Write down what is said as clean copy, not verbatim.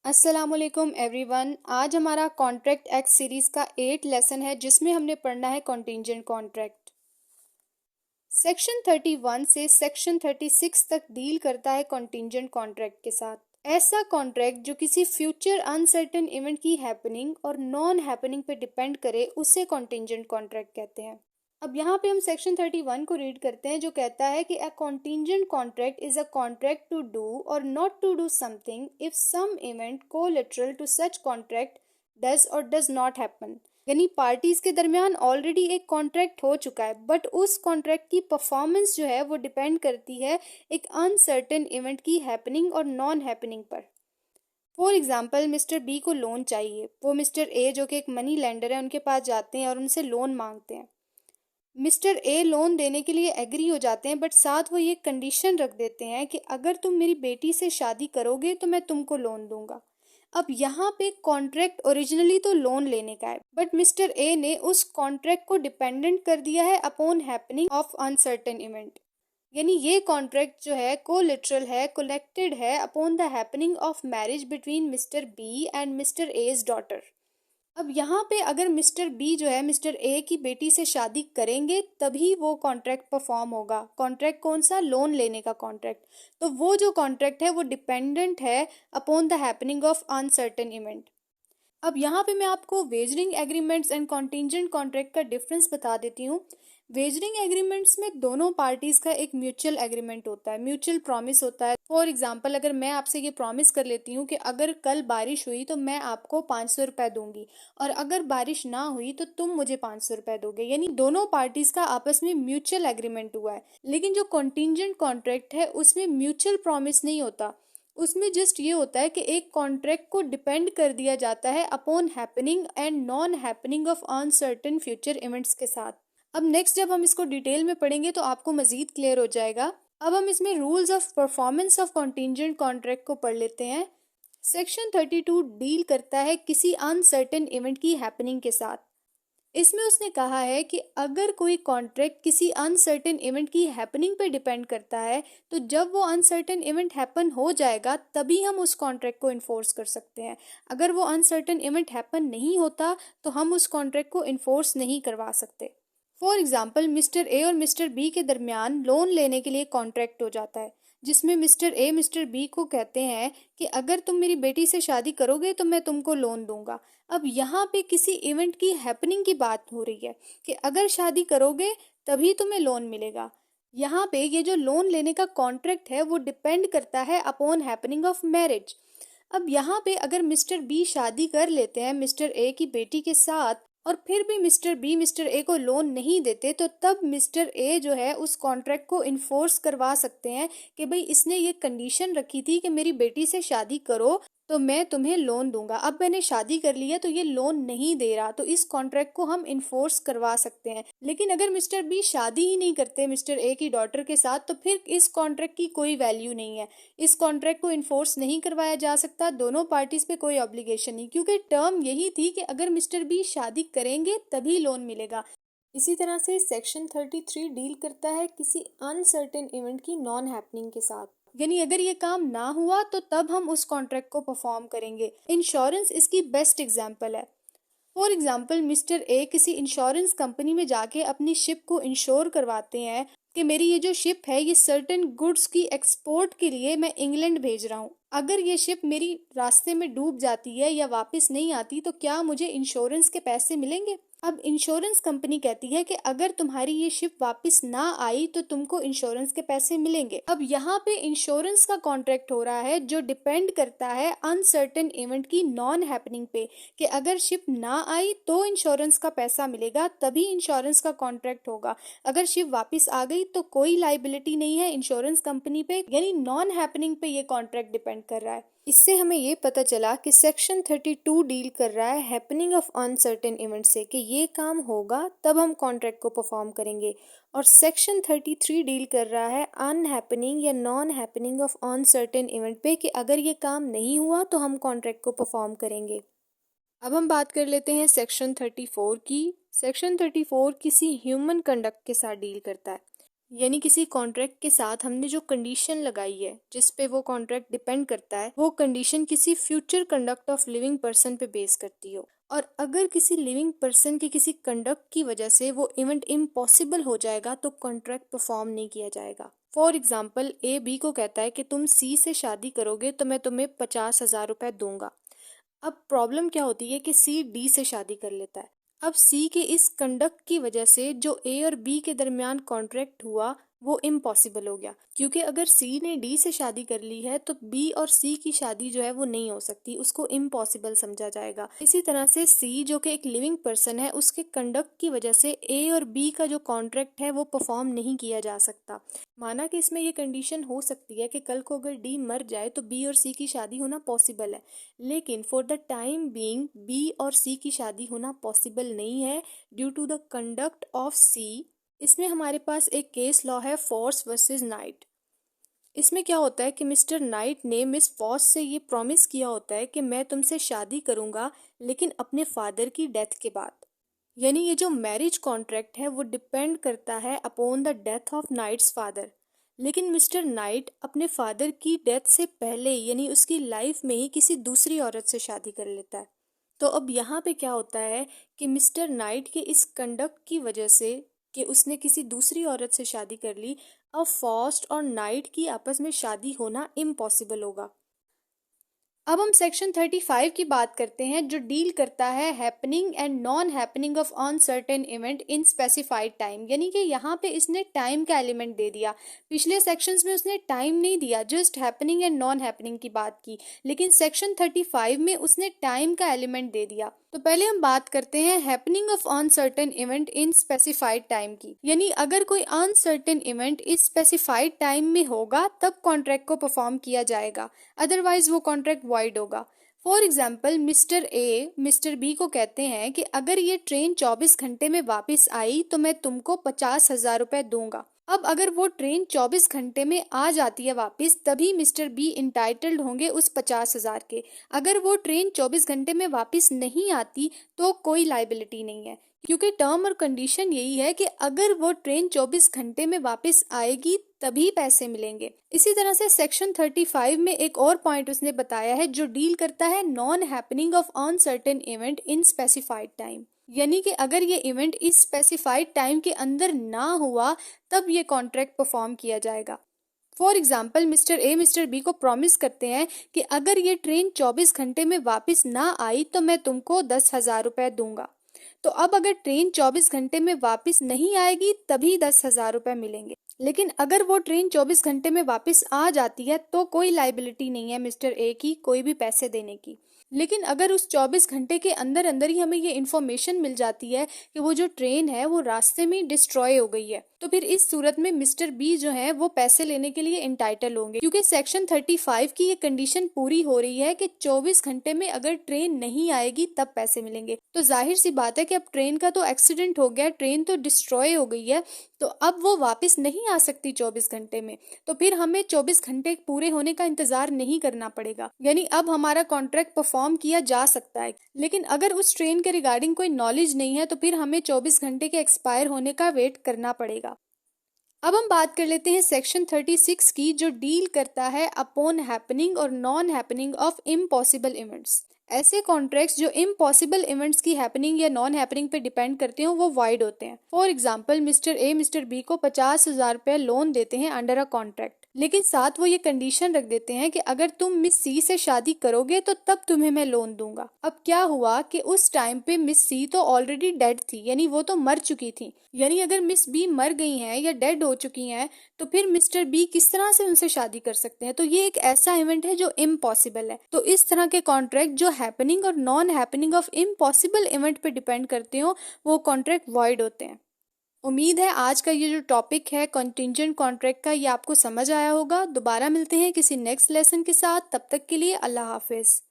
अस्सलामुअलैकुम एवरीवन। आज हमारा कॉन्ट्रैक्ट एक्ट सीरीज का 8 लेसन है जिसमें हमने पढ़ना है कॉन्टिंजेंट कॉन्ट्रैक्ट। सेक्शन 31 से सेक्शन 36 तक डील करता है कॉन्टिंजेंट कॉन्ट्रैक्ट के साथ। ऐसा कॉन्ट्रैक्ट जो किसी फ्यूचर अनसर्टेन इवेंट की हैपनिंग और नॉन हैपनिंग पे डिपेंड करे उसे कॉन्टिंजेंट कॉन्ट्रैक्ट कहते हैं। अब यहाँ पे हम सेक्शन 31 को रीड करते हैं जो कहता है कि a contingent contract is a contract to do or not to do something if some event collateral to such contract does or does not happen. यानी पार्टीज के दरमियान ऑलरेडी एक कॉन्ट्रैक्ट हो चुका है बट उस कॉन्ट्रैक्ट की परफॉर्मेंस जो है वो डिपेंड करती है एक अनसर्टेन इवेंट की हैपनिंग और नॉन हैपनिंग पर। फॉर एग्जाम्पल मिस्टर बी को लोन चाहिए, वो मिस्टर ए जो कि एक मनी लेंडर है उनके पास जाते हैं और उनसे लोन मांगते हैं। मिस्टर ए लोन देने के लिए एग्री हो जाते हैं बट साथ वो ये कंडीशन रख देते हैं कि अगर तुम मेरी बेटी से शादी करोगे तो मैं तुमको लोन दूंगा। अब यहाँ पे कॉन्ट्रैक्ट ओरिजिनली तो लोन लेने का है बट मिस्टर ए ने उस कॉन्ट्रैक्ट को डिपेंडेंट कर दिया है upon happening of uncertain event. यानी ये कॉन्ट्रैक्ट जो है कोलिटरल है, कलेक्टेड है upon the happening of marriage between mister B and mister A's daughter. अब यहाँ पे अगर मिस्टर बी जो है मिस्टर ए की बेटी से शादी करेंगे तभी वो कॉन्ट्रैक्ट परफॉर्म होगा। कॉन्ट्रैक्ट कौन सा? लोन लेने का कॉन्ट्रैक्ट। तो वो जो कॉन्ट्रैक्ट है वो डिपेंडेंट है upon the happening of uncertain event. अब यहाँ पे मैं आपको wagering agreements and contingent contract का डिफरेंस बता देती हूँ। वेजरिंग एग्रीमेंट्स में दोनों पार्टीज का एक म्यूचुअल एग्रीमेंट होता है, म्यूचुअल प्रॉमिस होता है। फॉर एग्जांपल अगर मैं आपसे ये प्रॉमिस कर लेती हूँ कि अगर कल बारिश हुई तो मैं आपको 500 रुपए दूंगी और अगर बारिश ना हुई तो तुम मुझे 500 रुपए दोगे, यानी दोनों पार्टीज का आपस में म्यूचुअल एग्रीमेंट हुआ है। लेकिन जो कॉन्टिंजेंट कॉन्ट्रैक्ट है उसमें म्यूचुअल प्रॉमिस नहीं होता, उसमें जस्ट ये होता है कि एक कॉन्ट्रैक्ट को डिपेंड कर दिया जाता है upon happening and non happening of uncertain future events के साथ। अब नेक्स्ट जब हम इसको डिटेल में पढ़ेंगे तो आपको मजीद क्लियर हो जाएगा। अब हम इसमें rules of performance of contingent contract को पढ़ लेते हैं। सेक्शन 32 डील करता है किसी अनसर्टेन इवेंट की हैपनिंग के साथ। इसमें उसने कहा है कि अगर कोई कॉन्ट्रैक्ट किसी अनसर्टेन इवेंट की हैपनिंग पे डिपेंड करता है तो जब वो अनसर्टेन इवेंट हैपन हो जाएगा तभी हम उस कॉन्ट्रैक्ट को इन्फोर्स कर सकते हैं। अगर वो अनसर्टेन इवेंट हैपन नहीं होता तो हम उस कॉन्ट्रैक्ट को इन्फोर्स नहीं करवा सकते। फॉर एग्जाम्पल मिस्टर ए और मिस्टर बी के दरमियान लोन लेने के लिए कॉन्ट्रैक्ट हो जाता है जिसमें मिस्टर ए मिस्टर बी को कहते हैं कि अगर तुम मेरी बेटी से शादी करोगे तो मैं तुमको लोन दूंगा। अब यहाँ पे किसी इवेंट की हैपनिंग की बात हो रही है कि अगर शादी करोगे तभी तुम्हें लोन मिलेगा। यहाँ पे ये जो लोन लेने का कॉन्ट्रैक्ट है वो डिपेंड करता है अपॉन हैपनिंग ऑफ मैरिज। अब यहाँ पे अगर मिस्टर बी शादी कर लेते हैं मिस्टर ए की बेटी के साथ और फिर भी मिस्टर बी मिस्टर ए को लोन नहीं देते तो तब मिस्टर ए जो है उस कॉन्ट्रैक्ट को इन्फोर्स करवा सकते हैं कि भाई इसने ये कंडीशन रखी थी कि मेरी बेटी से शादी करो तो मैं तुम्हें लोन दूंगा, अब मैंने शादी कर ली है तो ये लोन नहीं दे रहा, तो इस कॉन्ट्रैक्ट को हम इन्फोर्स करवा सकते हैं। लेकिन अगर मिस्टर बी शादी ही नहीं करते मिस्टर ए की डॉटर के साथ तो फिर इस कॉन्ट्रैक्ट की कोई वैल्यू नहीं है, इस कॉन्ट्रैक्ट को इन्फोर्स नहीं करवाया जा सकता, दोनों पार्टीज पे कोई ऑब्लिगेशन नहीं, क्योंकि टर्म यही थी कि अगर मिस्टर बी शादी करेंगे तभी लोन मिलेगा। इसी तरह से सेक्शन 33 डील करता है किसी अनसर्टेन इवेंट की नॉन हैपनिंग के साथ। यानी अगर ये काम ना हुआ तो तब हम उस कॉन्ट्रैक्ट को परफॉर्म करेंगे। इंश्योरेंस इसकी बेस्ट एग्जांपल है। फॉर एग्जाम्पल मिस्टर ए किसी इंश्योरेंस कंपनी में जाके अपनी शिप को इंश्योर करवाते हैं कि मेरी ये जो शिप है ये सर्टेन गुड्स की एक्सपोर्ट के लिए मैं इंग्लैंड भेज रहा हूँ, अगर ये शिप मेरी रास्ते में डूब जाती है या वापस नहीं आती तो क्या मुझे इंश्योरेंस के पैसे मिलेंगे? अब इंश्योरेंस कंपनी कहती है कि अगर तुम्हारी ये शिप वापस ना आई तो तुमको इंश्योरेंस के पैसे मिलेंगे। अब यहाँ पे इंश्योरेंस का कॉन्ट्रैक्ट हो रहा है जो डिपेंड करता है अनसर्टेन इवेंट की नॉन हैपनिंग पे कि अगर शिप ना आई तो इंश्योरेंस का पैसा मिलेगा, तभी इंश्योरेंस का कॉन्ट्रैक्ट होगा। अगर शिप वापस आ गई तो कोई लाइबिलिटी नहीं है इंश्योरेंस कंपनी पे, यानी नॉन हैपनिंग पे ये कॉन्ट्रैक्ट डिपेंड कर रहा है। इससे हमें ये पता चला कि सेक्शन 32 डील कर रहा है हैपनिंग ऑफ अनसर्टेन इवेंट से कि ये काम होगा तब हम कॉन्ट्रैक्ट को परफॉर्म करेंगे, और सेक्शन 33 डील कर रहा है अनहैपनिंग या non happening of uncertain event पे कि अगर ये काम नहीं हुआ तो हम कॉन्ट्रैक्ट को परफॉर्म करेंगे। अब हम बात कर लेते हैं सेक्शन 34 की। सेक्शन 34 किसी ह्यूमन कंडक्ट के साथ डील करता है। यानी किसी कॉन्ट्रैक्ट के साथ हमने जो कंडीशन लगाई है जिस पे वो कॉन्ट्रैक्ट डिपेंड करता है, वो कंडीशन किसी future conduct of living person पे बेस करती हो। और अगर किसी लिविंग पर्सन के किसी कंडक्ट की वजह से वो इवेंट इम्पॉसिबल हो जाएगा तो कॉन्ट्रैक्ट परफॉर्म नहीं किया जाएगा। फॉर एग्जाम्पल, ए बी को कहता है कि तुम सी से शादी करोगे तो मैं तुम्हें 50,000 रुपए दूंगा। अब प्रॉब्लम क्या होती है कि सी डी से शादी कर लेता है। अब सी के इस कंडक्ट की वजह से जो ए और बी के दरमियान कॉन्ट्रैक्ट हुआ वो इम्पॉसिबल हो गया, क्योंकि अगर सी ने डी से शादी कर ली है तो बी और सी की शादी जो है वो नहीं हो सकती, उसको इम्पॉसिबल समझा जाएगा। इसी तरह से सी जो कि एक लिविंग पर्सन है, उसके कंडक्ट की वजह से ए और बी का जो कॉन्ट्रैक्ट है वो परफॉर्म नहीं किया जा सकता। माना कि इसमें ये कंडीशन हो सकती है कि कल को अगर डी मर जाए तो बी और सी की शादी होना पॉसिबल है, लेकिन for the time being B और सी की शादी होना पॉसिबल नहीं है due to the conduct of C. इसमें हमारे पास एक केस लॉ है फॉर्स वर्सेस नाइट। इसमें क्या होता है कि मिस्टर नाइट ने मिस फॉस से ये प्रॉमिस किया होता है कि मैं तुमसे शादी करूंगा लेकिन अपने फादर की डेथ के बाद। यानी ये जो मैरिज कॉन्ट्रैक्ट है वो डिपेंड करता है upon the death of Knight's father. लेकिन मिस्टर नाइट अपने फादर की डेथ से पहले यानी उसकी लाइफ में ही किसी दूसरी औरत से शादी कर लेता है। तो अब यहाँ पे क्या होता है कि मिस्टर नाइट के इस कंडक्ट की वजह से कि उसने किसी दूसरी औरत से शादी कर ली, अब फॉस्ट और नाइट की आपस में शादी होना इम्पॉसिबल होगा। अब हम सेक्शन 35 की बात करते हैं जो डील करता है happening and non happening of uncertain event in specified time. यानी कि यहाँ पे इसने टाइम का एलिमेंट दे दिया। पिछले सेक्शंस में उसने टाइम नहीं दिया, just happening and non happening की बात की, लेकिन सेक्शन 35 में उसने टाइम का एलिमेंट दे दिया। तो पहले हम बात करते हैं happening of uncertain event in specified time की। यानी अगर कोई अनसर्टेन इवेंट इस स्पेसिफाइड टाइम में होगा तब कॉन्ट्रैक्ट को परफॉर्म किया जाएगा, अदरवाइज वो कॉन्ट्रैक्ट वॉइड होगा। For example, mister A mister B को कहते हैं कि अगर ये ट्रेन 24 घंटे में वापस आई तो मैं तुमको 50,000 रुपए दूंगा। अब अगर वो ट्रेन 24 घंटे में आ जाती है वापस, तभी मिस्टर बी इंटाइटल्ड होंगे उस 50,000 के। अगर वो ट्रेन 24 घंटे में वापस नहीं आती तो कोई लाइबिलिटी नहीं है, क्योंकि टर्म और कंडीशन यही है कि अगर वो ट्रेन 24 घंटे में वापस आएगी तभी पैसे मिलेंगे। इसी तरह से सेक्शन 35 में एक और पॉइंट उसने बताया है जो डील करता है non happening of uncertain event in specified time. यानी कि अगर ये इवेंट इस स्पेसिफाइड टाइम के अंदर ना हुआ तब ये कॉन्ट्रैक्ट परफॉर्म किया जाएगा। For example, mister A mister B को प्रॉमिस करते हैं कि अगर ये ट्रेन 24 घंटे में वापस ना आई तो मैं तुमको 10,000 रुपए दूंगा। तो अब अगर ट्रेन 24 घंटे में वापस नहीं आएगी तभी 10,000 रुपए मिलेंगे, लेकिन अगर वो ट्रेन 24 घंटे में वापस आ जाती है तो कोई लाइबिलिटी नहीं है मिस्टर ए की कोई भी पैसे देने की। लेकिन अगर उस 24 घंटे के अंदर अंदर ही हमें ये इन्फॉर्मेशन मिल जाती है कि वो जो ट्रेन है वो रास्ते में डिस्ट्रॉय हो गई है, तो फिर इस सूरत में मिस्टर बी जो है वो पैसे लेने के लिए इंटाइटल होंगे, क्योंकि सेक्शन 35 की ये कंडीशन पूरी हो रही है कि 24 घंटे में अगर ट्रेन नहीं आएगी तब पैसे मिलेंगे। तो जाहिर सी बात है कि अब ट्रेन का तो एक्सीडेंट हो गया, ट्रेन तो डिस्ट्रॉय हो गई है, तो अब वो वापस नहीं आ सकती 24 घंटे में, तो फिर हमें 24 घंटे पूरे होने का इंतजार नहीं करना पड़ेगा। यानी अब हमारा कॉन्ट्रैक्ट परफॉर्म किया जा सकता है। लेकिन अगर उस ट्रेन के रिगार्डिंग कोई नॉलेज नहीं है तो फिर हमें 24 घंटे के एक्सपायर होने का वेट करना पड़ेगा। अब हम बात कर लेते हैं सेक्शन 36 की जो डील करता है अपॉन हैपनिंग और non happening of impossible events. ऐसे कॉन्ट्रैक्ट्स जो इम्पॉसिबल इवेंट्स की हैपनिंग या नॉन हैपनिंग पे डिपेंड करते हो वो वाइड होते हैं। For example, mister A mister B को 50,000 रुपए लोन देते हैं अंडर अ कॉन्ट्रैक्ट, लेकिन साथ वो ये कंडीशन रख देते हैं कि अगर तुम मिस सी से शादी करोगे तो तब तुम्हें मैं लोन दूंगा। अब क्या हुआ कि उस टाइम पे मिस सी तो ऑलरेडी डेड थी, यानी वो तो मर चुकी थी। यानी अगर मिस बी मर गई हैं या डेड हो चुकी हैं तो फिर मिस्टर बी किस तरह से उनसे शादी कर सकते हैं? तो ये एक ऐसा इवेंट है जो इम्पॉसिबल है। तो इस तरह के कॉन्ट्रैक्ट जो हैपनिंग और non happening of impossible event पे डिपेंड करते हो वो कॉन्ट्रैक्ट वॉइड होते हैं। उम्मीद है आज का ये जो टॉपिक है कंटिंजेंट कॉन्ट्रैक्ट का ये आपको समझ आया होगा। दोबारा मिलते हैं किसी नेक्स्ट लेसन के साथ, तब तक के लिए अल्लाह हाफिज।